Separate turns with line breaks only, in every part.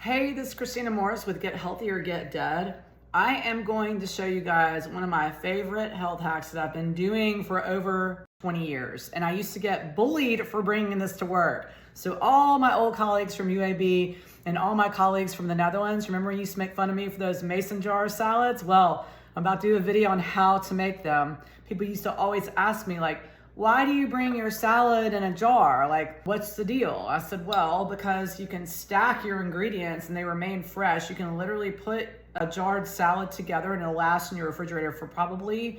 Hey, this is Kristina Morros with Get Healthy or Get Dead. I am going to show you guys one of my favorite health hacks that I've been doing for over 20 years. And I used to get bullied for bringing this to work. So all my old colleagues from UAB and all my colleagues from the Netherlands, remember you used to make fun of me for those mason jar salads? Well, I'm about to do a video on how to make them. People used to always ask me like, why do you bring your salad in a jar? Like, what's the deal? I said, well, because you can stack your ingredients and they remain fresh. You can literally put a jarred salad together and it'll last in your refrigerator for probably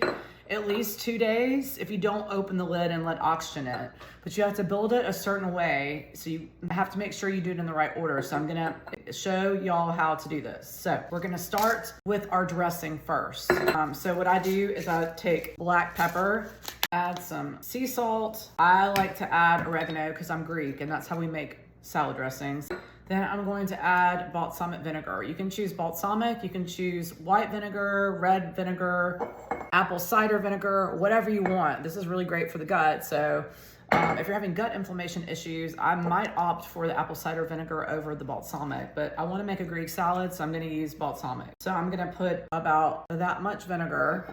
at least 2 days if you don't open the lid and let oxygen in. But you have to build it a certain way, so you have to make sure you do it in the right order. So I'm gonna show y'all how to do this. So we're gonna start with our dressing first. So what I do is I take black pepper, add some sea salt. I like to add oregano because I'm Greek and that's how we make salad dressings. Then I'm going to add balsamic vinegar. You can choose balsamic, you can choose white vinegar, red vinegar, apple cider vinegar, whatever you want. This is really great for the gut. So if you're having gut inflammation issues, I might opt for the apple cider vinegar over the balsamic, but I want to make a Greek salad, so I'm going to use balsamic. So I'm going to put about that much vinegar.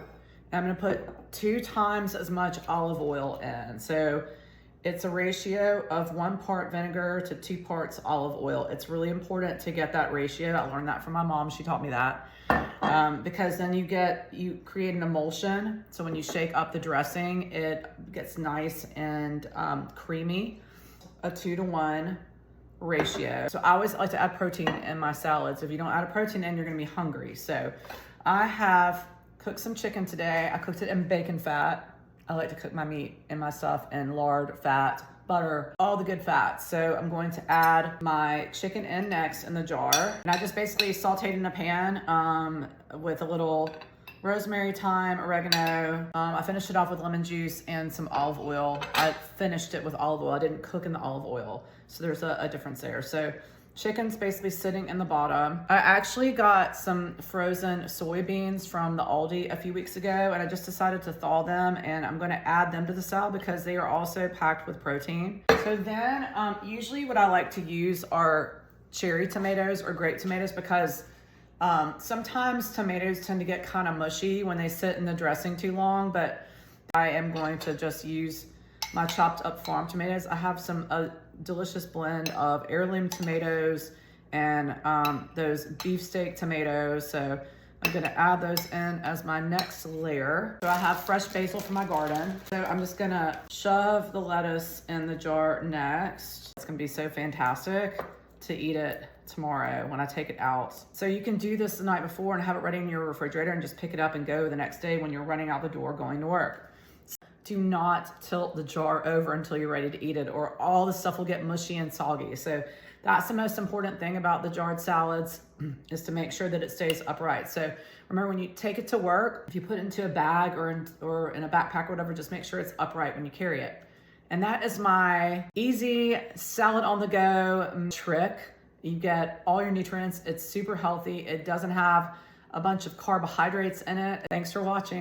I'm going to put 2 times as much olive oil in. So it's a ratio of 1 part vinegar to 2 parts olive oil. It's really important to get that ratio. I learned that from my mom. She taught me that. Because then you create an emulsion. So when you shake up the dressing, it gets nice and creamy. A 2-to-1 ratio. So I always like to add protein in my salads. If you don't add a protein in, you're gonna be hungry. So I have cooked some chicken today. I cooked it in bacon fat. I like to cook my meat and my stuff in lard, fat, butter, all the good fats. So I'm going to add my chicken in next in the jar. And I just basically sauteed in a pan with a little rosemary, thyme, oregano. I finished it off with lemon juice and some olive oil. I finished it with olive oil. I didn't cook in the olive oil. So there's a difference there. So chicken's basically sitting in the bottom. I actually got some frozen soybeans from the Aldi a few weeks ago and I just decided to thaw them and I'm gonna add them to the salad because they are also packed with protein. So then usually what I like to use are cherry tomatoes or grape tomatoes because sometimes tomatoes tend to get kind of mushy when they sit in the dressing too long, but I am going to just use my chopped up farm tomatoes. I have some delicious blend of heirloom tomatoes and those beefsteak tomatoes. So I'm gonna add those in as my next layer. So I have fresh basil from my garden. So I'm just gonna shove the lettuce in the jar next. It's gonna be so fantastic to eat it tomorrow when I take it out. So you can do this the night before and have it ready in your refrigerator and just pick it up and go the next day when you're running out the door going to work. Do not tilt the jar over until you're ready to eat it or all the stuff will get mushy and soggy. So that's the most important thing about the jarred salads is to make sure that it stays upright. So remember when you take it to work, if you put it into a bag or in a backpack or whatever, just make sure it's upright when you carry it. And that is my easy salad on the go trick. You get all your nutrients. It's super healthy. It doesn't have a bunch of carbohydrates in it. Thanks for watching.